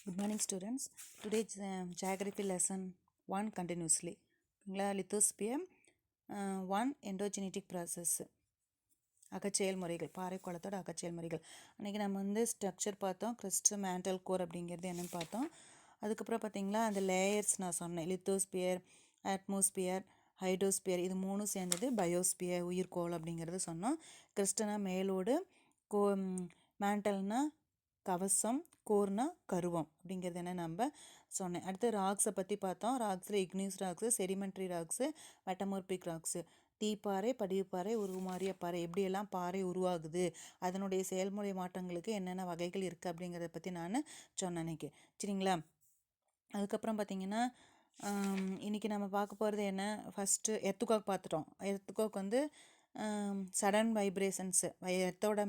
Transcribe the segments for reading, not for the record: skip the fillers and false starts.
Good morning, students. Today's geography lesson 1 continuously. Lithosphere 1 endogenetic process. அகச்செயல் முறைகள், பாறை குளத்தோட அகச்செயல் முறைகள். அன்றைக்கி நம்ம வந்து ஸ்ட்ரக்சர் பார்த்தோம், கிறிஸ்ட் மேண்டல் கோர் அப்படிங்கிறது என்னென்னு பார்த்தோம். அதுக்கப்புறம் பார்த்திங்களா அந்த லேயர்ஸ் நான் சொன்னேன், லித்தோஸ்பியர், அட்மாஸ்பியர், ஹைட்ரோஸ்பியர், இது மூணும் சேர்ந்தது பயோஸ்பியர், உயிர்கோள் அப்படிங்கிறது சொன்னோம். கிறிஸ்டனா மேலோடு, மேண்டல்னா கவசம், கோர்னா கருவம் அப்படிங்கிறது என்ன நம்ம சொன்னேன். அடுத்து ராக்ஸை பற்றி பார்த்தோம். ராக்ஸில் இக்னியூஸ் ராக்ஸு, செடிமெண்ட்ரி ராக்ஸு, மெட்டமோர்பிக் ராக்ஸு, தீப்பாறை, படிவுப்பாறை, உருமாறிய பாறை, எப்படியெல்லாம் பாறை உருவாகுது, அதனுடைய செயல்முறை மாற்றங்களுக்கு என்னென்ன வகைகள் இருக்குது அப்படிங்கிறத பற்றி நான் சொன்னேன் அன்றைக்கி. சரிங்களா? அதுக்கப்புறம் பார்த்திங்கன்னா இன்றைக்கி நம்ம பார்க்க போகிறது என்ன, ஃபஸ்ட்டு எர்த்துகாக் பார்த்துட்டோம். எர்த்துகாக் வந்து சடன் வைப்ரேஷன்ஸு, எர்த்தோட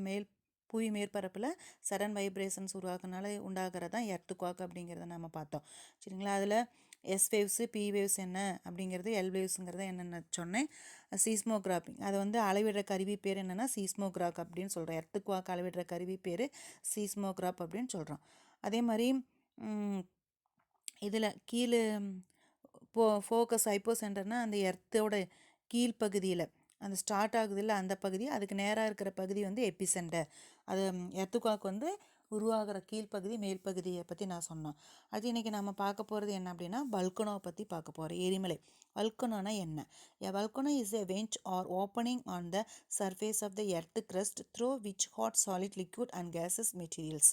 புவி மேற்பரப்பில் சடன் வைப்ரேஷன்ஸ் உருவாக்குனால உண்டாகிறதான் எர்த்துக்வாக் அப்படிங்கிறத நம்ம பார்த்தோம். சரிங்களா? அதில் எஸ் வேவ்ஸு, பி வேவ்ஸ் என்ன அப்படிங்கிறது, எல் வேவ்ஸுங்கிறத என்னென்ன சொன்னேன். சீஸ்மோகிராஃபிங், அதை வந்து அளவிடுற கருவி பேர் என்னென்னா சீஸ்மோகிராஃப் அப்படின்னு சொல்கிறோம். எர்த்துக்வாக் அளவிடுற கருவி பேர் சீஸ்மோகிராஃப் அப்படின்னு சொல்கிறோம். அதே மாதிரி இதில் கீழே ஃபோக்கஸ் ஹைப்போ சென்டர்னால் அந்த எர்த்தோட கீழ்ப்பகுதியில் அந்த ஸ்டார்ட் ஆகுது இல்லை அந்த பகுதி, அதுக்கு நேராக இருக்கிற பகுதி வந்து எபிசென்டர். அது எர்த்துக்வாக் வந்து உருவாகிற கீழ்ப்பகுதி மேல் பகுதியை பற்றி நான் சொன்னோம். அது இன்றைக்கி நம்ம பார்க்க போகிறது என்ன அப்படின்னா வல்கனோவை பற்றி பார்க்க போகிறோம். எரிமலை. வல்கனோனா என்ன? A volcano is a vent or opening on the surface of the earth crust through which hot, solid, liquid and gaseous materials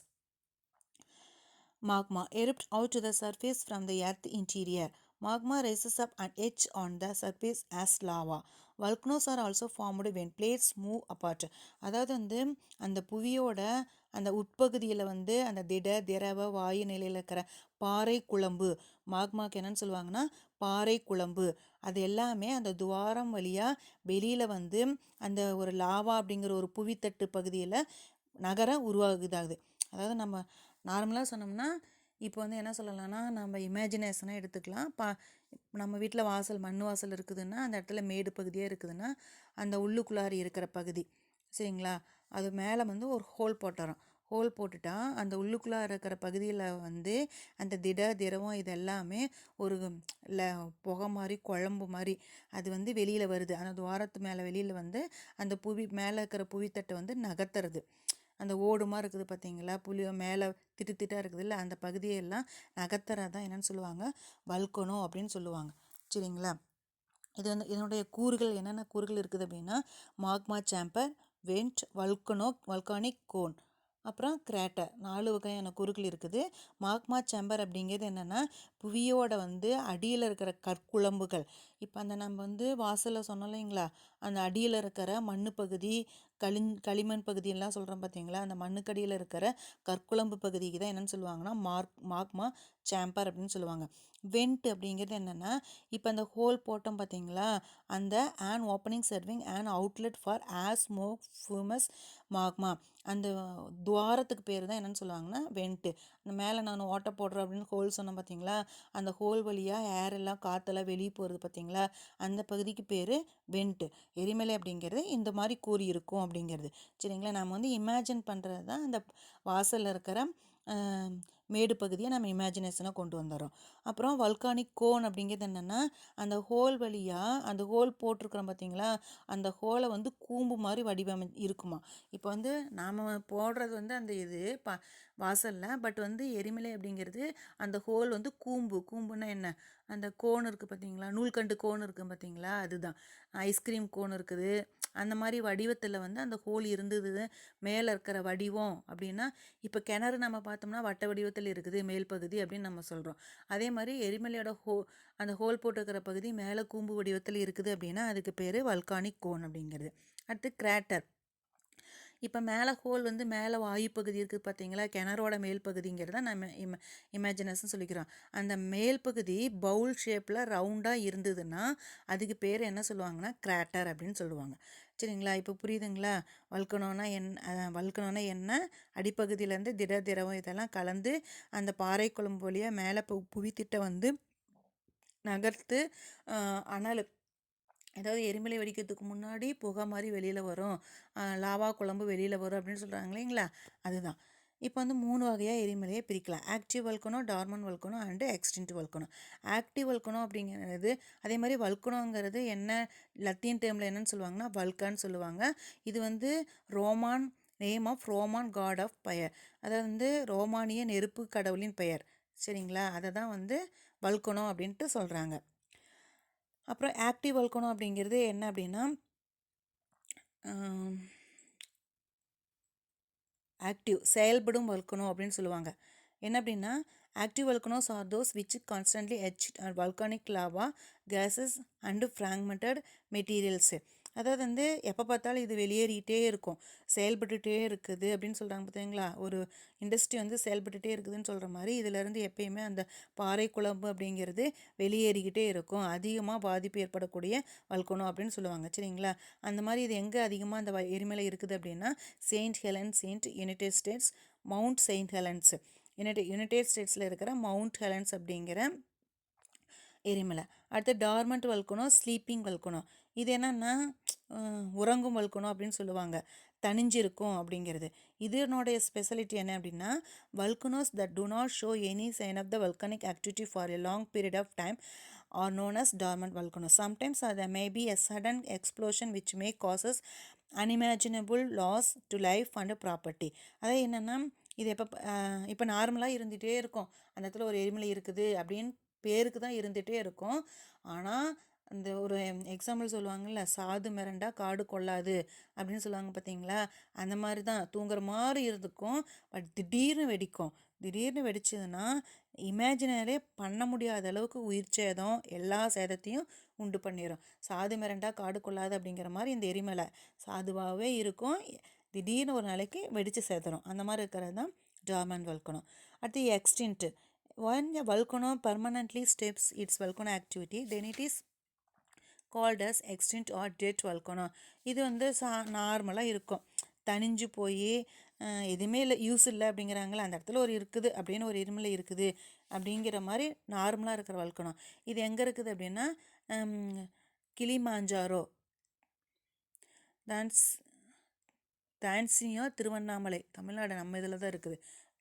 magma erupt out to the surface from the earth interior. Magma rises up and etch on the surface as lava. Volcanoes are also formed when plates move apart. அதாவது வந்து அந்த புவியோட அந்த உட்பகுதியில் வந்து அந்த திரவ வாயு நிலையில் இருக்கிற பாறை குழம்பு, மாக்மாக்கு என்னன்னு சொல்லுவாங்கன்னா பாறை குழம்பு, அது எல்லாமே அந்த துவாரம் வழியாக வெளியில் வந்து அந்த ஒரு லாவா அப்படிங்கிற ஒரு புவித்தட்டு பகுதியில் நகர உருவாகுதாகுது. அதாவது நம்ம நார்மலாக சொன்னோம்னா இப்போ வந்து என்ன சொல்லலாம்னா நம்ம இமேஜினேஷனாக எடுத்துக்கலாம். நம்ம வீட்டில் வாசல் மண் வாசல் இருக்குதுன்னா அந்த இடத்துல மேடு பகுதியாக இருக்குதுன்னா அந்த உள்ளுக்குள்ளாரி இருக்கிற பகுதி, சரிங்களா, அது மேலே வந்து ஒரு ஹோல் போட்டுறோம். ஹோல் போட்டுட்டா அந்த உள்ளுக்குள்ளார இருக்கிற பகுதியில் வந்து அந்த திரவம் இதெல்லாமே ஒரு புகை மாதிரி குழம்பு மாதிரி அது வந்து வெளியில் வருது. அந்த துவாரத்து மேலே வெளியில் வந்து அந்த புவி மேலே இருக்கிற புவித்தட்டை வந்து நகர்த்துறது. அந்த ஓடுமா இருக்குது பார்த்தீங்களா, மேலே திட்டாக இருக்குது இல்லை, அந்த பகுதியெல்லாம் நகர்த்துறதான் என்னென்னு சொல்லுவாங்க வல்கனோ அப்படின்னு சொல்லுவாங்க. சரிங்களா? இது வந்து இதனுடைய கூறுகள் என்னென்ன கூறுகள் இருக்குது அப்படின்னா magma chamber, vent, volcanic cone, அப்புறம் கிராட்டர், 4 வகையான கூறுகள் இருக்குது. மாக்மா சேம்பர் அப்படிங்கிறது என்னென்னா புவியோட வந்து அடியில் இருக்கிற கற்குழம்புகள். இப்போ அந்த நம்ம வந்து வாசலில் சொன்னோம் இல்லைங்களா, அந்த அடியில் இருக்கிற மண் பகுதி, களிமண் பகுதியெல்லாம் சொல்கிறோம் பார்த்தீங்களா, அந்த மண்ணுக்கடியில் இருக்கிற கற்குழம்பு பகுதிக்கு தான் என்னென்னு சொல்லுவாங்கன்னா மாக்மா சேம்பர் அப்படின்னு சொல்லுவாங்க. வெண்ட் அப்படிங்கிறது என்னென்னா இப்போ அந்த ஹோல் போட்டோம் பார்த்தீங்களா, அந்த an opening serving an outlet for a smoke fumes magma, அந்த துவாரத்துக்கு பேர் தான் என்னென்னு சொல்லுவாங்கன்னா வெண்ட்டு. அந்த மேலே நான் ஓட்டை போடுறேன் அப்படின்னு ஹோல் சொன்னேன் பார்த்தீங்களா, அந்த ஹோல் வழியாக ஏர் எல்லாம் காற்றெல்லாம் வெளியே போகிறது பார்த்தீங்களா, அந்த பகுதிக்கு பேர் வெண்ட்டு. எரிமலை அப்படிங்கிறது இந்த மாதிரி கூறி இருக்கும் அப்படிங்கிறது. சரிங்களா? நம்ம வந்து இமேஜின் பண்ணுறது தான் அந்த வாசலில் இருக்கிற மேடு பகுதியை நம்ம இமேஜினேஷனாக கொண்டு வந்துடுறோம். அப்புறம் வல்கானிக் கோன் அப்படிங்கிறது என்னென்னா அந்த ஹோல் வழியாக அந்த ஹோல் போட்டிருக்கிறோம் பார்த்தீங்களா, அந்த ஹோலை வந்து கூம்பு மாதிரி இருக்குமா. இப்போ வந்து நாம் போடுறது வந்து அந்த இது வாசலில், பட் வந்து எரிமலை அப்படிங்கிறது அந்த ஹோல் வந்து கூம்புன்னா என்ன, அந்த கோன் இருக்குது பார்த்தீங்களா, நூல்கண்டு கோன் இருக்குது பார்த்தீங்களா, அதுதான். ஐஸ்கிரீம் கோன் இருக்குது, அந்த மாதிரி வடிவத்தில் வந்து அந்த ஹோல் இருந்தது. மேலே இருக்கிற வடிவம் அப்படின்னா இப்போ கிணறு நம்ம பார்த்தோம்னா வட்ட வடிவத்தில் இருக்குது மேல் பகுதி அப்படின்னு நம்ம சொல்கிறோம். அதே மாதிரி எரிமலையோட அந்த ஹோல் போட்டிருக்கிற பகுதி மேலே கூம்பு வடிவத்தில் இருக்குது அப்படின்னா அதுக்கு பேர் வல்கானிக் கோன் அப்படிங்கிறது. அடுத்து கிராட்டர். இப்போ மேலே ஹோல் வந்து மேலே வாயு பகுதி இருக்குது பார்த்தீங்களா, கிணறோட மேல் பகுதிங்கிறத நம்ம இமேஜினேஷன் சொல்லிக்கிறோம். அந்த மேல் பகுதி பவுல் ஷேப்பில் ரவுண்டாக இருந்ததுன்னா அதுக்கு பேர் என்ன சொல்லுவாங்கன்னா கிராட்டர் அப்படின்னு சொல்லுவாங்க. சரிங்களா? இப்போ புரியுதுங்களா? வல்கனோனா என்ன, அடிப்பகுதியிலேருந்து திரவம் இதெல்லாம் கலந்து அந்த பாறை குழம்பு வழியாக மேலே புவித்திட்ட வந்து நகர்த்து அனல், அதாவது எரிமலை வெடிக்கிறதுக்கு முன்னாடி புகை மாதிரி வெளியில் வரும், லாவா குழம்பு வெளியில் வரும் அப்படின்னு சொல்கிறாங்க இல்லைங்களா, அதுதான். இப்போ வந்து 3 வகையாக எரிமலையை பிரிக்கலாம். Active volcano, dormant volcano and extinct volcano. Active volcano அப்படிங்கிறது அதே மாதிரி வல்கனோங்கிறது என்ன லத்தீன் டேர்மில் என்னன்னு சொல்லுவாங்கன்னா வல்கான்னு சொல்லுவாங்க. இது வந்து Roman name of Roman god of fire, அதாவது வந்து ரோமானிய நெருப்பு கடவுளின் பெயர். சரிங்களா, அதை தான் வந்து வல்கனோ அப்படின்ட்டு சொல்கிறாங்க. அப்புறம் ஆக்டிவ் வல்கனோ அப்படிங்கிறது என்ன அப்படின்னா ஆக்டிவ் செயல்படும் வல்கனோ அப்படின்னு சொல்லுவாங்க. என்ன அப்படின்னா active volcanoes are those which constantly eject and volcanic lava gases and fragmented materials. அதாவது வந்து எப்போ பார்த்தாலும் இது வெளியேறிக்கிட்டே இருக்கும், செயல்பட்டுகிட்டே இருக்குது அப்படின்னு சொல்கிறாங்க பார்த்தீங்களா. ஒரு இண்டஸ்ட்ரி வந்து செயல்பட்டுகிட்டே இருக்குதுன்னு சொல்கிற மாதிரி இதிலேருந்து எப்பயுமே அந்த பாறை குழம்பு அப்படிங்கிறது வெளியேறிக்கிட்டே இருக்கும், அதிகமாக பாதிப்பு ஏற்படக்கூடிய வல்கனோ அப்படின்னு சொல்லுவாங்க. சரிங்களா, அந்த மாதிரி இது எங்கே அதிகமாக அந்த எரிமலை இருக்குது அப்படின்னா Saint Helens in United States, Mount Saint Helens United ஸ்டேட்ஸில் இருக்கிற மவுண்ட் ஹெலன்ஸ் அப்படிங்கிற எரிமலை. அடுத்து டார்மண்ட் வல்கனோ, ஸ்லீப்பிங் வல்கனோ. இது என்னன்னா உறங்கும் வல்கனோ அப்படின்னு சொல்லுவாங்க, தனிஞ்சிருக்கும் அப்படிங்கிறது. இதனுடைய ஸ்பெஷாலிட்டி என்ன அப்படின்னா volcanoes that do not show any sign of the volcanic activity for a long period of time are known as dormant volcanoes. Sometimes there may be a sudden explosion which may causes unimaginable loss to life and property. அதாவது என்னென்னா இது இப்போ நார்மலாக இருந்துகிட்டே இருக்கும், அந்த இடத்துல ஒரு எரிமலை இருக்குது அப்படின்னு பேருக்கு தான் இருந்துகிட்டே இருக்கும். ஆனால் அந்த ஒரு எக்ஸாம்பிள் சொல்லுவாங்கள்ல, சாது மிரண்டா காடு கொள்ளாது அப்படின்னு சொல்லுவாங்க பார்த்தீங்களா, அந்த மாதிரி தான் தூங்குற மாதிரி இருந்துக்கும், பட் திடீர்னு வெடிக்கும். திடீர்னு வெடிச்சதுன்னா இமேஜினரே பண்ண முடியாத அளவுக்கு உயிர் சேதம் எல்லா சேதத்தையும் உண்டு பண்ணிடும். சாது மிரண்டா காடு கொள்ளாது அப்படிங்கிற மாதிரி இந்த எரிமலை சாதுவாகவே இருக்கும், திடீர்னு ஒரு நாளைக்கு வெடித்து சேதரும். அந்த மாதிரி இருக்கிறது தான் டார்மண்ட் வல்கனோ. அடுத்து extinct. when a volcano permanently stops its volcano activity then it is called as extinct or dead volcano. இது வந்து நார்மலாக இருக்கும், தனிஞ்சு போய் எதுவுமே இல்லை, யூஸ் இல்லை அப்படிங்கிறாங்களே, அந்த இடத்துல ஒரு இருக்குது அப்படின்னு ஒரு எரிமலை இருக்குது அப்படிங்கிற மாதிரி நார்மலாக இருக்கிற வல்கனோ. இது எங்கே இருக்குது அப்படின்னா கிளிமாஞ்சாரோ, தான்சினியா, திருவண்ணாமலை, தமிழ்நாடு நம்ம இதில் தான் இருக்குது.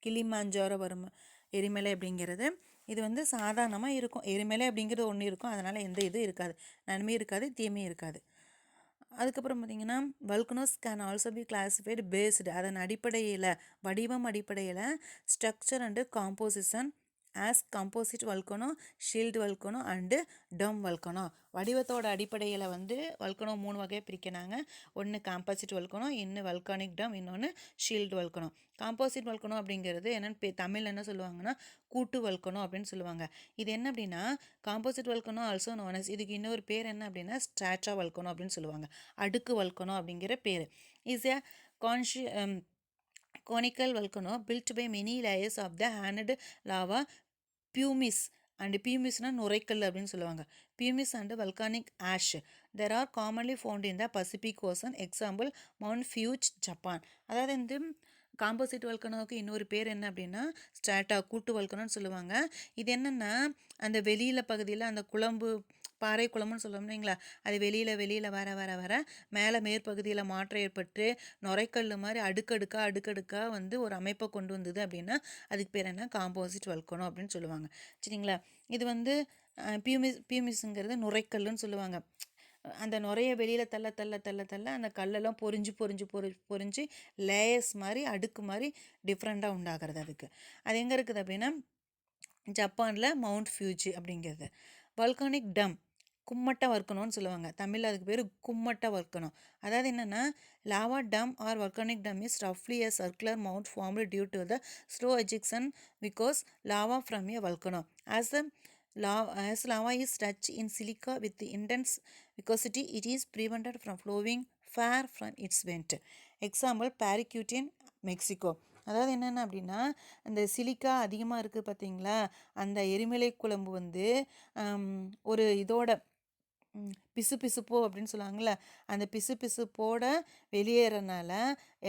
கிளிமாஞ்சாரோ வரும் எரிமலை அப்படிங்கிறது இது வந்து சாதாரணமாக இருக்கும். எரிமலை அப்படிங்கிறது ஒன்று இருக்கும், அதனால் எந்த இதுவும் இருக்காது, நன்மையும் இருக்காது தீமையும் இருக்காது. அதுக்கப்புறம் பார்த்திங்கன்னா volcanoes can also be classified based, அதன் அடிப்படையில் வடிவம் அடிப்படையில் structure and composition as composite volcano, shield volcano and டம் வல்கனோ. வடிவத்தோட அடிப்படையில் வந்து வல்கனோ 3 வகையாக பிரிக்கிறாங்க. ஒன்று காம்போசிட் வல்கனோ, இன்னும் வல்கானிக் டம், இன்னொன்று ஷீல்டு வல்கனோ. காம்போசிட் வல்கனோ அப்படிங்கிறது என்னென்னு தமிழ் என்ன சொல்லுவாங்கன்னா கூட்டு வல்கனோ அப்படின்னு சொல்லுவாங்க. இது என்ன அப்படின்னா composite volcano also known as, இதுக்கு இன்னொரு பேர் என்ன அப்படின்னா ஸ்ட்ராட்டா வல்கனோ அப்படின்னு சொல்லுவாங்க, அடுக்கு வல்கனோ அப்படிங்கிற பேர். Is a conical volcano built by many layers of the handed lava pumice and pumiceனா நுரைக்கல் அப்படின்னு சொல்லுவாங்க, pumice and volcanic ash. There are commonly found in the Pacific Ocean. Example Mount Fuji, Japan. அதாவது இந்த composite வல்கனோவுக்கு இன்னொரு பேர் என்ன அப்படின்னா strata கூட்டு வல்கனோன்னு சொல்லுவாங்க. இது என்னென்னா அந்த வெளியில் பகுதியில் அந்த குழம்பு பாறை குளம்னு சொல்லணுங்களா, அது வெளியில் வர வர வர மேலே மேற்பகுதியில் மாற்றம் ஏற்பட்டு நுரைக்கல் மாதிரி அடுக்கடுக்காக வந்து ஒரு அமைப்பை கொண்டு வந்தது அப்படின்னா அதுக்கு பேர் என்ன காம்போசிட் வல்கனோ அப்படின்னு சொல்லுவாங்க. சரிங்களா, இது வந்து பியூமிஸ்ங்கிறது நுரைக்கல்லுன்னு சொல்லுவாங்க. அந்த நுரைய வெளியில் தள்ள அந்த கல்லெல்லாம் பொறிஞ்சு லேயர்ஸ் மாதிரி அடுக்கு மாதிரி டிஃப்ரெண்ட்டாக உண்டாகிறது. அதுக்கு அது எங்கே இருக்குது அப்படின்னா ஜப்பானில் மவுண்ட் ஃபியூஜி அப்படிங்கிறது. வல்கானிக் டம் கும்மட்டை வல்கனோன்னு சொல்லுவாங்க, தமிழில் அதுக்கு பேர் கும்மட்டை வல்கனோ. அதாவது என்னென்னா லாவா டம் ஆர் வல்கானிக் டம் is ரஃப்லி a circular mount formed due to the slow ejection because lava from a volcano. As lava is rich in silica with intense viscosity, it is prevented from flowing far from its vent. Example Paracutin, Mexico. அதாவது என்னென்ன அப்படின்னா அந்த silica அதிகமாக இருக்குது பார்த்தீங்களா, அந்த எரிமலை குழம்பு வந்து ஒரு இதோட பிசுப்போ அப்படின்னு சொல்லுவாங்கள்ல, அந்த பிசுப்போட வெளியேறனால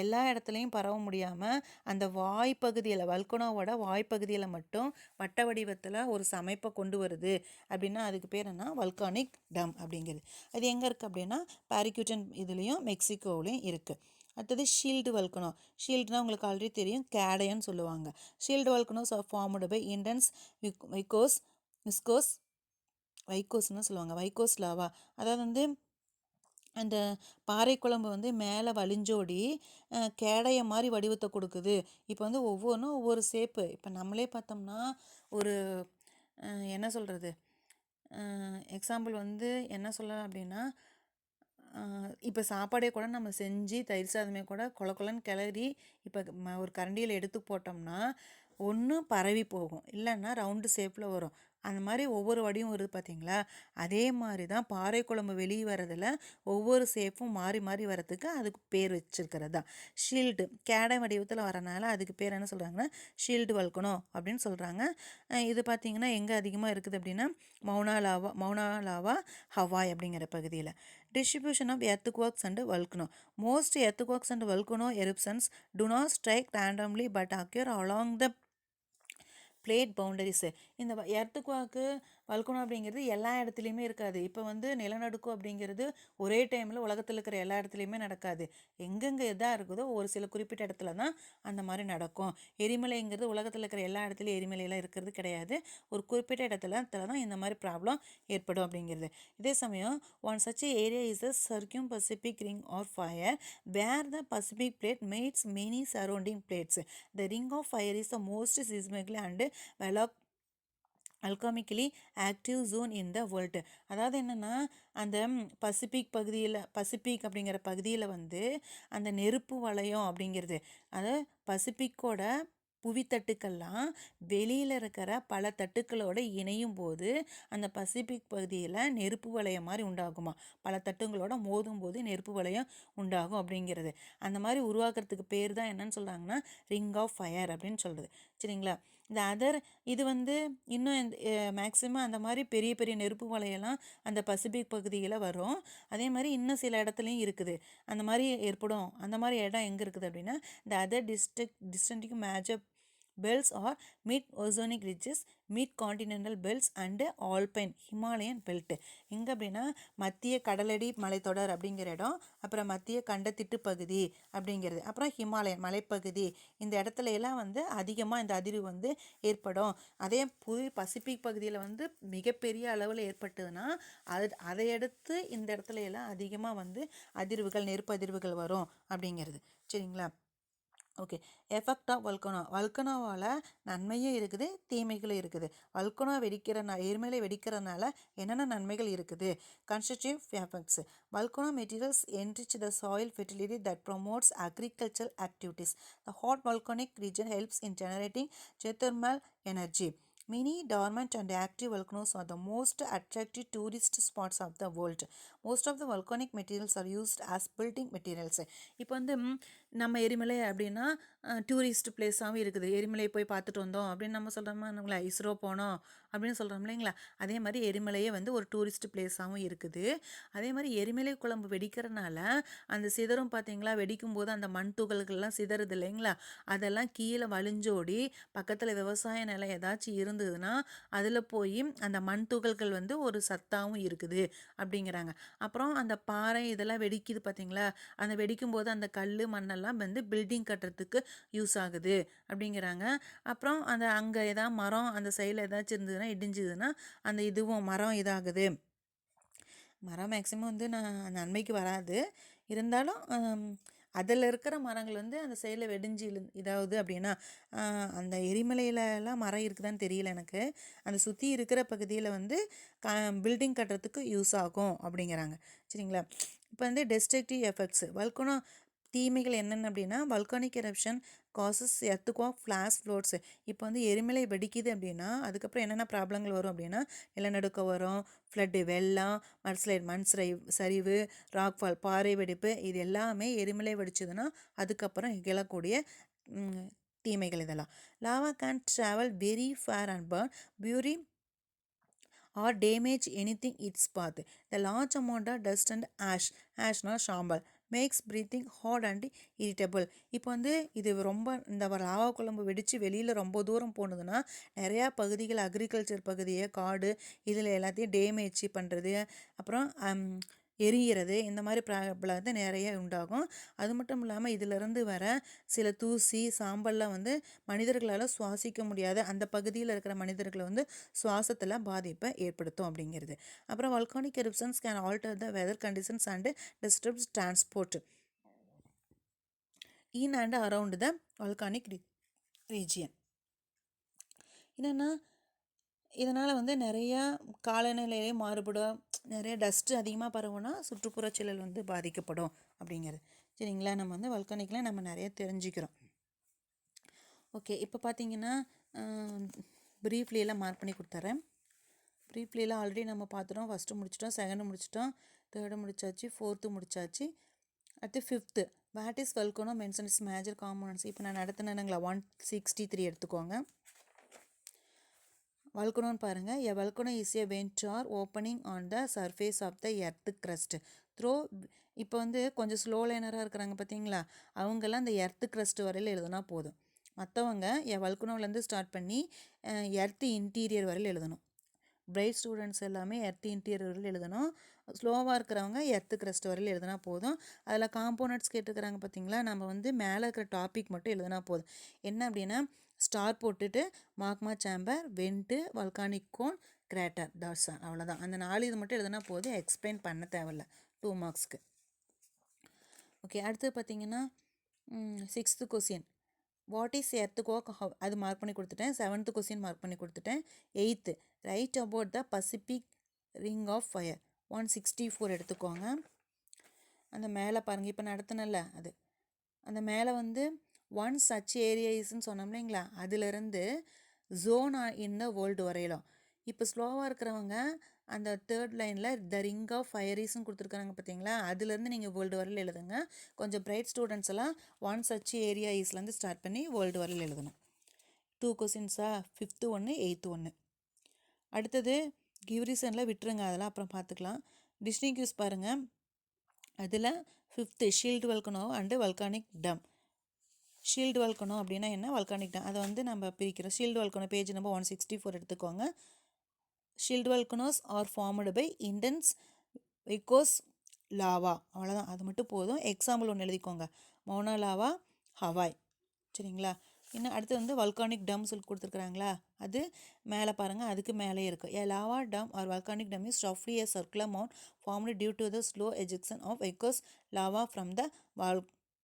எல்லா இடத்துலையும் பரவ முடியாமல் அந்த வாய்ப்பகுதியில் வல்கனோவோட வாய்ப்பகுதியில் மட்டும் வட்ட வடிவத்தில் ஒரு சமைப்பை கொண்டு வருது அப்படின்னா அதுக்கு பேர் என்ன வல்கானிக் டம் அப்படிங்கிறது. அது எங்கே இருக்குது அப்படின்னா பாரிக்யூட்டன் இதுலேயும் மெக்சிகோவிலையும் இருக்குது. அடுத்தது ஷீல்டு வல்கனோ. ஷீல்டுனா உங்களுக்கு ஆல்ரெடி தெரியும், கேடயன்னு சொல்லுவாங்க. Shield volcanoes are formed by intense viscous viscous வைக்கோஸ்னு சொல்லுவாங்க, வைக்கோஸ் லாவா. அதாவது வந்து அந்த பாறை குழம்பு வந்து மேலே வழிஞ்சோடி கேடைய மாதிரி வடிவத்தை கொடுக்குது. இப்போ வந்து ஒவ்வொன்றும் ஒவ்வொரு ஷேப்பு. இப்போ நம்மளே பார்த்தோம்னா ஒரு என்ன சொல்கிறது, எக்ஸாம்பிள் வந்து என்ன சொல்லலாம் அப்படின்னா, இப்போ சாப்பாடே கூட நம்ம செஞ்சு தயிர் சாதமே கூட கொல கொலன்னு கிளறி இப்போ ஒரு கரண்டியில் எடுத்து போட்டோம்னா ஒன்று பரவி போகும், இல்லைன்னா ரவுண்டு ஷேப்பில் வரும். அந்த மாதிரி ஒவ்வொரு வடியும் வருது பார்த்தீங்களா? அதே மாதிரி தான் பாறை குழம்பு வெளியே வர்றதில் ஒவ்வொரு ஷேப்பும் மாறி மாறி வரதுக்கு அதுக்கு பேர் வச்சுருக்கிறது தான் ஷீல்டு. கேடை வடிவத்தில் வரனால அதுக்கு பேர் என்ன சொல்கிறாங்கன்னா ஷீல்டு வல்கனோ அப்படின்னு சொல்கிறாங்க. இது பார்த்திங்கன்னா எங்கே அதிகமாக இருக்குது அப்படின்னா மௌனா லாவா ஹவாய் அப்படிங்கிற பகுதியில். Distribution of earthquakes and volcano. Most earthquakes and volcano eruptions do not strike randomly but occur along the plate boundaries. இந்த எர்த்துக்குவாக்கு வல்கனோ அப்படிங்கிறது எல்லா இடத்துலையுமே இருக்காது. இப்போ வந்து நிலநடுக்கம் அப்படிங்கிறது ஒரே டைமில் உலகத்தில் இருக்கிற எல்லா இடத்துலையுமே நடக்காது. எங்கெங்கே எதாக இருக்குதோ ஒரு சில குறிப்பிட்ட இடத்துல தான் அந்த மாதிரி நடக்கும். எரிமலைங்கிறது உலகத்தில் இருக்கிற எல்லா இடத்துலையும் எரிமலையெல்லாம் இருக்கிறது கிடையாது. ஒரு குறிப்பிட்ட இடத்துல தான் இந்த மாதிரி ப்ராப்ளம் ஏற்படும் அப்படிங்கிறது. இதே சமயம் one such area is a circum Pacific ring of fire where the Pacific plate meets many surrounding plates. The ring of fire is the most seismically and volcanically active zone in the world. அதாவது என்னென்னா அந்த Pacific அப்படிங்கிற பகுதியில் வந்து அந்த நெருப்பு வளையம் அப்படிங்கிறது, அது பசிபிக்கோட புவித்தட்டுக்கள்லாம் வெளியில் இருக்கிற பல தட்டுக்களோடு இணையும் போது அந்த பசிபிக் பகுதியில் நெருப்பு வளையம் மாதிரி உண்டாகுமா, பல தட்டுங்களோட மோதும் போது நெருப்பு வளையம் உண்டாகும் அப்படிங்கிறது. அந்த மாதிரி உருவாக்குறதுக்கு பேர் தான் என்னன்னு சொல்கிறாங்கன்னா ரிங் ஆஃப் ஃபயர் அப்படின்னு சொல்கிறது. சரிங்களா? இந்த இது வந்து இன்னும் மேக்ஸிமம் அந்த மாதிரி பெரிய பெரிய நெருப்பு வலையெல்லாம் அந்த பசிபிக் பகுதியில் வரும். அதே மாதிரி இன்னும் சில இடத்துலையும் இருக்குது அந்த மாதிரி ஏற்படும். அந்த மாதிரி இடம் எங்கே இருக்குது அப்படின்னா இந்த other distinctive major belts or mid-oceanic ridges, mid-continental belts and alpine Himalayan belt. எங்கே அப்படின்னா மத்திய கடலடி மலைத்தொடர் அப்படிங்கிற இடம், அப்புறம் மத்திய கண்டத்திட்டு பகுதி அப்படிங்கிறது, அப்புறம் ஹிமாலயன் மலைப்பகுதி. இந்த இடத்துல எல்லாம் வந்து அதிகமாக இந்த அதிர்வு வந்து ஏற்படும். அதே பசிபிக் பகுதியில் வந்து மிகப்பெரிய அளவில் ஏற்பட்டதுன்னா அதை அடுத்து இந்த இடத்துல எல்லாம் அதிகமாக வந்து அதிர்வுகள், நெருப்பு அதிர்வுகள் வரும் அப்படிங்கிறது. சரிங்களா? ஓகே. எஃபெக்ட் ஆஃப் வல்கனோவால் நன்மையும் இருக்குது, தீமைகளும் இருக்குது. வல்கனோ எரிமலை வெடிக்கிறதுனால என்னென்ன நன்மைகள் இருக்குது? Constructive effects. Volcano materials enrich the soil fertility that promotes agricultural activities. The hot volcanic region helps in generating geothermal energy. Many dormant and active volcanoes are the most attractive tourist spots of the world. Most of the volcanic materials are used as building materials. இப்போ வந்து நம்ம எரிமலை அப்படின்னா tourist பிளேஸாகவும் இருக்குது. எரிமலையை போய் பார்த்துட்டு வந்தோம் அப்படின்னு நம்ம சொல்கிறோமா, நம்மளை இஸ்ரோ போனோம் அப்படின்னு சொல்கிறோம் இல்லைங்களா? அதே மாதிரி எரிமலையே வந்து ஒரு டூரிஸ்ட் பிளேஸாகவும் இருக்குது. அதே மாதிரி எரிமலை குழம்பு வெடிக்கிறனால அந்த சிதறும் பார்த்தீங்களா, வெடிக்கும் போது அந்த மண் துகள்கள்லாம் சிதறுது இல்லைங்களா, அதெல்லாம் கீழே வழிஞ்சோடி பக்கத்தில் விவசாய நிலம் ஏதாச்சும் இருந்ததுன்னா அதில் போய் அந்த மண் துகள்கள் வந்து ஒரு சத்தாகவும் இருக்குது அப்படிங்கிறாங்க. அப்புறம் அந்த பாறை இதெல்லாம் வெடிக்குது பார்த்தீங்களா, அந்த வெடிக்கும் போது அந்த கல் மண்ணெல்லாம் வந்து பில்டிங் கட்டுறதுக்கு யூஸ் ஆகுது அப்படிங்கிறாங்க. அப்புறம் அங்கே ஏதாவது மரம் அந்த சைடில் ஏதாச்சும் இருந்ததுன்னா இடிஞ்சுதுன்னா அந்த இதுவும் மரம் இதாகுது. மரம் மேக்ஸிமம் வந்து நன்மைக்கு வராது, இருந்தாலும் அதில் இருக்கிற மரங்கள் வந்து அந்த சைடில் வெடிஞ்சு இதாகுது அப்படின்னா அந்த எரிமலையிலலாம் மரம் இருக்குதான்னு தெரியல எனக்கு. அந்த சுற்றி இருக்கிற பகுதியில் வந்து பில்டிங் கட்டுறதுக்கு யூஸ் ஆகும் அப்படிங்கிறாங்க. சரிங்களா? இப்போ வந்து டெஸ்ட்ரக்டிவ் எஃபெக்ட்ஸ். வல்கனோ தீமைகள் என்னென்ன அப்படின்னா volcanic eruption causes earthquake flash floods. இப்போ வந்து எரிமலை வெடிக்குது அப்படின்னா அதுக்கப்புறம் என்னென்ன ப்ராப்ளங்கள் வரும் அப்படின்னா நிலநடுக்கம் வரும், ஃப்ளட்டு வெள்ளம், மண் சரிவு, ராக்ஃபால் பாறை வெடிப்பு. இது எல்லாமே எரிமலை வெடிச்சதுன்னா அதுக்கப்புறம் எழக்கூடிய தீமைகள் இதெல்லாம். Lava can travel very far and burn bury or damage anything its path. The large amount of dust and ashனா சாம்பல் makes breathing hard and irritable. இப்போ வந்து இது ரொம்ப இந்த லாவா குழம்பு வெடித்து வெளியில் ரொம்ப தூரம் போனதுன்னா நிறையா பகுதிகள் அக்ரிகல்ச்சர் பகுதியை காடு இதில் எல்லாத்தையும் டேமேஜ் பண்ணுறது, அப்புறம் எரிகிறது, இந்த மாதிரி ப்ராப்ளம் வந்து நிறைய உண்டாகும். அது மட்டும் இல்லாமல் இதிலிருந்து வர சில தூசி சாம்பல்லாம் வந்து மனிதர்களால் சுவாசிக்க முடியாத அந்த பகுதியில் இருக்கிற மனிதர்களை வந்து சுவாசத்தில் பாதிப்பை ஏற்படுத்தும் அப்படிங்கிறது. அப்புறம் volcanic eruptions can alter the weather conditions and disrupt transport in and around the volcanic region. என்னென்னா இதனால் வந்து நிறையா காலநிலையிலே மாறுபடும், நிறைய டஸ்ட்டு அதிகமாக பரவுனா சுற்றுப்புறச்சூழல் வந்து பாதிக்கப்படும் அப்படிங்கிறது. சரிங்களா, நம்ம வந்து வல்கானிக்கில் நம்ம நிறைய தெரிஞ்சுக்கிறோம். ஓகே, இப்போ பார்த்தீங்கன்னா ப்ரீஃப்லியெல்லாம் மார்க் பண்ணி கொடுத்துட்றேன். ப்ரீஃப்லியெல்லாம் ஆல்ரெடி நம்ம பார்த்துட்டோம். ஃபஸ்ட்டு முடிச்சிட்டோம், செகண்டு முடிச்சிட்டோம், தேர்டு முடிச்சாச்சு, ஃபோர்த்து முடிச்சாச்சு. அடுத்து fifth what is volcano mention is major components. இப்போ நான் நடத்தினேனுங்களா 163 எடுத்துக்கோங்க. வல்கனோன்னு பாருங்கள். A volcano is a vent or opening on the surface of the earth crust through. இப்போ வந்து கொஞ்சம் ஸ்லோ லைனராக இருக்கிறாங்க பார்த்தீங்களா, அவங்கெல்லாம் அந்த எர்த்து க்ரஸ்ட் வரையில் எழுதுனா போதும். மற்றவங்க வல்கனோவிலேருந்து ஸ்டார்ட் பண்ணி எர்த்து இன்டீரியர் வரையில் எழுதணும். பிரைட் ஸ்டூடெண்ட்ஸ் எல்லாமே எர்த் இன்டீரியர் வரையில் எழுதணும். ஸ்லோவாக இருக்கிறவங்க எர்த்து க்ரஸ்ட் வரையில் எழுதினா போதும். அதில் காம்போனட்ஸ் கேட்டுருக்கிறாங்க பார்த்தீங்களா, நம்ம வந்து மேலே இருக்கிற டாபிக் மட்டும் எழுதினா போதும். என்ன அப்படின்னா ஸ்டார் போட்டுட்டு magma chamber, vent, volcanic cone, crater, that's all, அவ்வளோதான். அந்த 4 இது மட்டும் எழுதினா போதும், எக்ஸ்பிளைன் பண்ண தேவையில்ல 2 மார்க்ஸ்க்கு. ஓகே, அடுத்து பார்த்தீங்கன்னா 6th question what is earthquake, அது மார்க் பண்ணி கொடுத்துட்டேன். 7th கொஸ்டின் மார்க் பண்ணி கொடுத்துட்டேன். 8th right about the Pacific Ring of Fire 164 எடுத்துக்கோங்க. அந்த மேலே பாருங்கள், இப்போ நடத்தினல அது அந்த மேலே வந்து ஒன் சச் ஏரியா இஸ்ன்னு சொன்னோம் இல்லைங்களா, அதிலிருந்து ஜோன் இன் த வேர்ல்டு வரையிலும். இப்போ ஸ்லோவாக இருக்கிறவங்க அந்த தேர்ட் லைனில் த ரிங் ஆஃப் ஃபயரிஸ்ன்னு கொடுத்துருக்காங்க பார்த்தீங்களா, அதுலேருந்து நீங்கள் வேர்ல்டு வரையில் எழுதுங்க. கொஞ்சம் பிரைட் ஸ்டூடெண்ட்ஸ் எல்லாம் ஒன் சச் ஏரியா இஸ்லேருந்து ஸ்டார்ட் பண்ணி வேர்ல்டு வரையில் எழுதணும். 2 கொஸ்டின்ஸா, 5th 1, 8th 1. அடுத்தது கிவ் ரீசனில் விட்டுருங்க, அதெல்லாம் அப்புறம் பார்த்துக்கலாம். டிஸ்டிங்யூஸ் பாருங்கள். அதில் 5th shield volcano and volcanic டம். ஷீல்டு வல்கனோ அப்படின்னா என்ன, வல்கானிக் டம், அதை வந்து நம்ம பிரிக்கிறோம். ஷீல்டு வல்கனோ பேஜ் நம்பர் 164 எடுத்துக்கோங்க. Shield volcanoes are formed by intense viscous lava, அவ்வளோதான், அது மட்டும் போதும். எக்ஸாம்பிள் ஒன்று எழுதிக்கோங்க, மௌனா லாவா, ஹவாய். சரிங்களா, இன்னும் அடுத்து வந்து வல்கானிக் டம் சொல்லி கொடுத்துருக்குறாங்களா, அது மேலே பாருங்கள், அதுக்கு மேலே இருக்குது. ஏ லாவா டம் ஆர் வல்கானிக் டம் is ரஃப்லி a circular mound formed due to the slow ejection of aqueous lava from the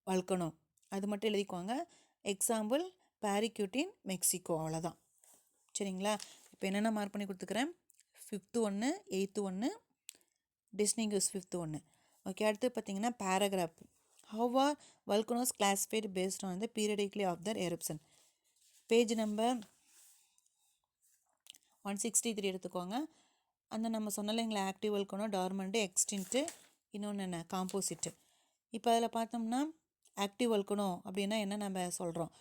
volcano. அது மட்டும் எழுதிக்கோங்க. எக்ஸாம்பிள் பாரிக்யூட்டின் மெக்சிகோ, அவ்வளோதான். சரிங்களா, இப்போ என்னென்ன மார்க் பண்ணி கொடுத்துக்கிறேன், 5th 1, 8th 1, distinguish 5th 1. Okay, அடுத்து பார்த்தீங்கன்னா paragraph. How are volcanoes classified based on the periodicity of their eruption? Page number 163 எடுத்துக்கோங்க. அந்த நம்ம சொன்னலைங்களா ஆக்டிவ் வல்கனோ, டார்மண்ட்டு, எக்ஸ்டின்ட்டு, இன்னொன்று என்ன காம்போசிட்டு. இப்போ அதில் பார்த்தோம்னா ஆக்டிவ் வல்கனோ அப்படின்னா என்ன நம்ம சொல்கிறோம்,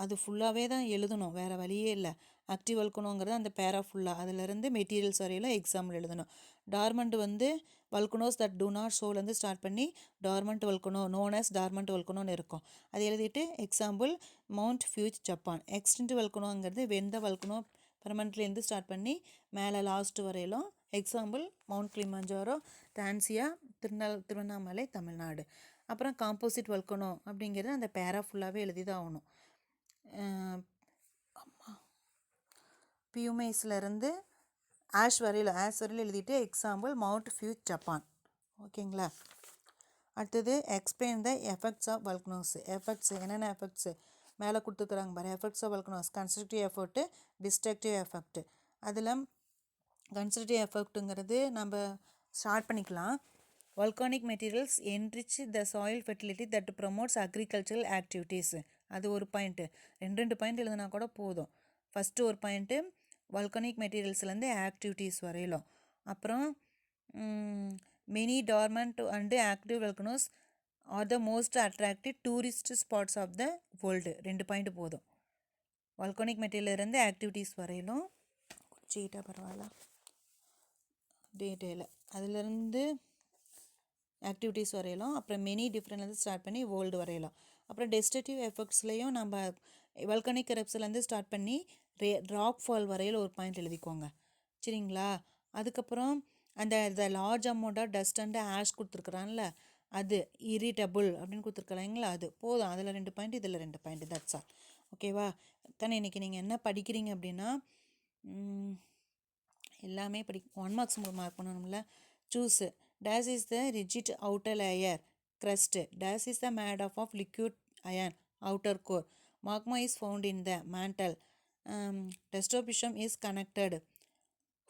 அது ஃபுல்லாகவே தான் எழுதணும், வேறு வழியே இல்லை. ஆக்டிவ் வல்கனோங்கிறது அந்த பேரா ஃபுல்லாக, அதிலேருந்து மெட்டீரியல்ஸ் வரையில் எக்ஸாம்பிள் எழுதணும். டார்மண்ட் வந்து வல்கனோஸ் தட் டூ நாட் ஷோலேருந்து ஸ்டார்ட் பண்ணி dormant volcano known as dormant வல்கனோன்னு இருக்கும், அது எழுதிட்டு example Mount Fuji Japan. Extinct வல்கனோங்கிறது வெந்த வல்கனோ பெர்மனண்ட்லேருந்து ஸ்டார்ட் பண்ணி மேலே லாஸ்ட் வரையிலும், example Mount Kilimanjaro, Tanzania, Tiruvannamalai, Tamil Nadu. அப்புறம் காம்போசிட் வல்கனோ அப்படிங்கிறது அந்த பேரா ஃபுல்லாகவே எழுதி தான் ஆகணும். பியூமேஸ்லேருந்து ஆஷ் வரையில் எழுதிட்டு எக்ஸாம்பிள் மவுண்ட் ஃபியூஜ் ஜப்பான். ஓகேங்களா, அடுத்தது explain the effects of volcanoes. Effects என்னென்ன எஃபெக்ட்ஸு மேலே கொடுத்துக்கிறாங்க பாரு. Effects of volcanoes constructive effect, destructive effect. அதில் கன்ஸ்ட்ரக்டிவ் எஃபெக்ட்டுங்கிறது நம்ம ஸ்டார்ட் பண்ணிக்கலாம். volcanic materials enrich the soil fertility that promotes agricultural activities. அது ஒரு பாயிண்ட்டு, 2 பாயிண்ட் எழுதுனா கூட போதும். ஃபஸ்ட்டு ஒரு பாயிண்ட்டு volcanic materialsலேருந்து ஆக்டிவிட்டீஸ் வரையிலும். அப்புறம் many dormant and active volcanoes are the most attractive tourist spots of the world. 2 point போதும். volcanic materialலேருந்து ஆக்டிவிட்டீஸ் வரையிலும் சீட்டாக பரவாயில்ல டீட்டெயில், அதிலேருந்து ஆக்டிவிட்டீஸ் வரையலாம். அப்புறம் மெனி டிஃப்ரெண்ட்லேருந்து ஸ்டார்ட் பண்ணி வேர்ல்டு வரையலாம். அப்புறம் டெஸ்ட்ரக்டிவ் எஃபெக்ட்ஸ்லேயும் நம்ம வல்கனிக் எரப்ஷன்லேருந்து ஸ்டார்ட் பண்ணி ராக் ஃபால் வரையில் ஒரு பாயிண்ட் எழுதிக்கோங்க. சரிங்களா, அதுக்கப்புறம் அந்த large amount of dust and ash கொடுத்துருக்குறான்ல, அது இரிட்டபிள் அப்படின்னு கொடுத்துருக்கலாங்களா, அது போதும். அதில் 2 பாயிண்ட், இதில் 2 பாயிண்ட், தட்ஸ் ஆல். ஓகேவா? தானே இன்றைக்கி நீங்கள் என்ன படிக்கிறீங்க அப்படின்னா எல்லாமே 1 மார்க்ஸ் மார்க் பண்ணணும்ல. Choose dash is the rigid outer layer crust, dash is the made up of liquid iron outer core, magma is found in the mantle, distribution is connected,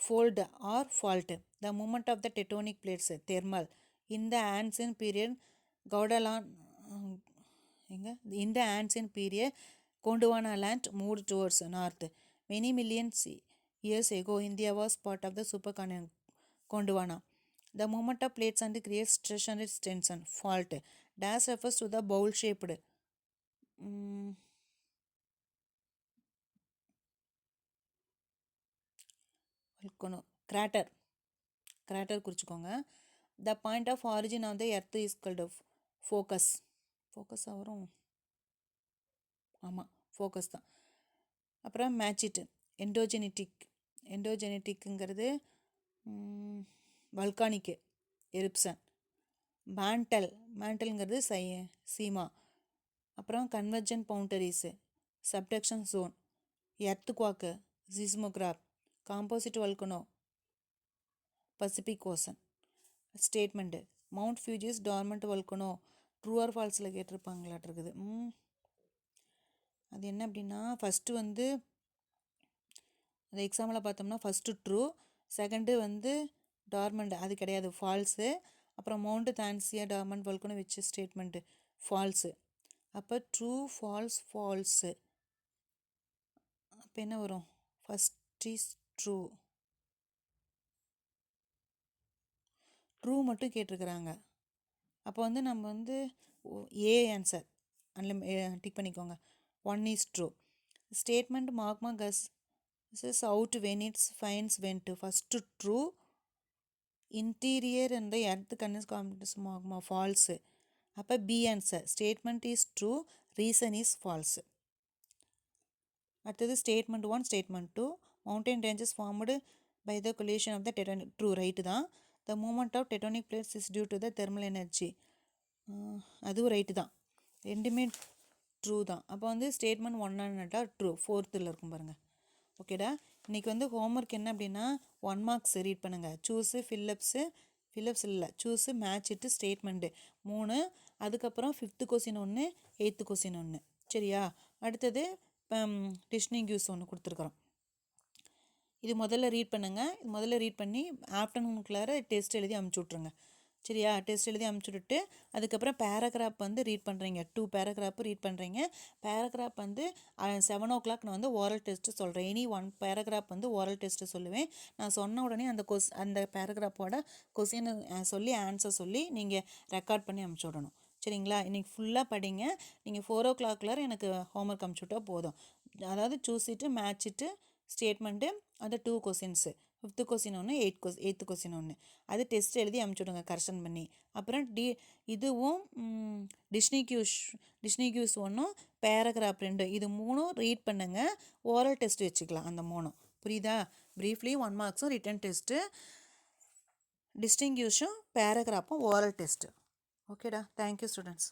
fold or fault, the movement of the tectonic plates thermal. In the ancient period Gondwana in the ancient period Gondwana land moved towards north. Many millions years ago India was part of the supercontinent Gondwana. The movement of plates and creates stress and tension. Fault. Dash refers to the bowl shaped volcano. Crater குறிச்சுக்கோங்க. The point of origin of the earth is called focus. Focus வரும். ஆமாம், focus தான். அப்புறம் மேட்சிட் எண்டோஜெனட்டிக்ங்கிறது வல்கானிக்கு எரிப்சன். மேண்டல்ங்கிறது sima. அப்புறம் convergent boundaries, subduction zone, earthquake, seismograph, composite volcano, Pacific Ocean. Statement Mount Fuji is dormant volcano. True or ஃபால்ஸில் கேட்டிருப்பாங்களாட்டிருக்குது. அது என்ன அப்படின்னா ஃபஸ்ட்டு வந்து அந்த எக்ஸாம்பிளில் பார்த்தோம்னா ஃபஸ்ட்டு ட்ரூ, செகண்டு டார்மண்ட், அது கிடையாது, ஃபால்ஸு. அப்புறம் மவுண்ட் தான்சியா டார்மண்ட் வல்கனோ வச்சு ஸ்டேட்மெண்ட்டு ஃபால்ஸு. அப்போ ட்ரூ ஃபால்ஸு. அப்போ என்ன வரும்? ஃபஸ்ட் இஸ் ட்ரூ மட்டும் கேட்டிருக்கிறாங்க. அப்போ நம்ம ஏ ஆன்சர் டிக் பண்ணிக்கோங்க. 1 is true. Statement magma gas is out when it finds vent. First true. Interior and the earth condenses magma false. அப்போ B answer. Statement is true, reason is false. அடுத்தது statement 1, statement 2. Mountain ranges formed by the collision of the tectonic. True, right தான். The movement of tectonic plates is due to the thermal energy. அதுவும் right தான். ரெண்டுமே true தான். அப்போ statement 1 true, 4th இருக்கும் பாருங்கள். ஓகேடா. இன்றைக்கி ஹோம்ஒர்க் என்ன அப்படின்னா 1 மார்க்ஸ் ரீட் பண்ணுங்கள். சூஸு ஃபில்லப்ஸ் இல்லை, சூஸு மேட்சிட்டு ஸ்டேட்மெண்ட்டு 3. அதுக்கப்புறம் 5th கொஸ்டின் 1, 8th கொஸ்டின் 1. சரியா? அடுத்தது டிஷ்னிங் ஒன்று கொடுத்துருக்குறோம். இது முதல்ல ரீட் பண்ணுங்கள். இது முதல்ல ரீட் பண்ணி ஆஃப்டர்நூனுக்குள்ளார டெஸ்ட் எழுதி அமுச்சு விட்ருங்க. சரியா? டெஸ்ட் எழுதி அமுச்சுட்டு அதுக்கப்புறம் பேராகிராஃப் ரீட் பண்ணுறீங்க. 2 பேராகிராஃப் ரீட் பண்ணுறீங்க. பேராகிராஃப் 7 o'clock நான் ஓரல் டெஸ்ட்டு சொல்கிறேன். எனி 1 பேராகிராஃப் ஓரல் டெஸ்ட்டு சொல்லுவேன். நான் சொன்ன உடனே அந்த பேராகிராஃபோட கொஸ்டின் சொல்லி ஆன்சர் சொல்லி நீங்கள் ரெக்கார்ட் பண்ணி அமுச்சு விடணும். சரிங்களா? இன்றைக்கி ஃபுல்லாக படிங்க. நீங்கள் 4 o'clock எனக்கு ஹோம்ஒர்க் அமுச்சுவிட்டா போதும். அதாவது சூஸிட்டு மேட்சிட்டு ஸ்டேட்மெண்ட்டு அந்த 2 questions, 5th question 1, 8th question 1, அது டெஸ்ட் எழுதி அமுச்சுவிடுங்க கரெக்ஷன் பண்ணி. அப்புறம் இதுவும் டிஷ்னிக்யூஸ் 1, பேராகிராஃப் 2, இது 3 ரீட் பண்ணுங்கள். ஓரல் டெஸ்ட் வச்சுக்கலாம் அந்த 3. புரியுதா? ப்ரீஃப்லி 1 மார்க்ஸும் ரிட்டன் டெஸ்ட்டு, டிஸ்டிங்யூஷும் பேராகிராஃபும் ஓரல் டெஸ்ட்டு. ஓகேடா. Thank you students.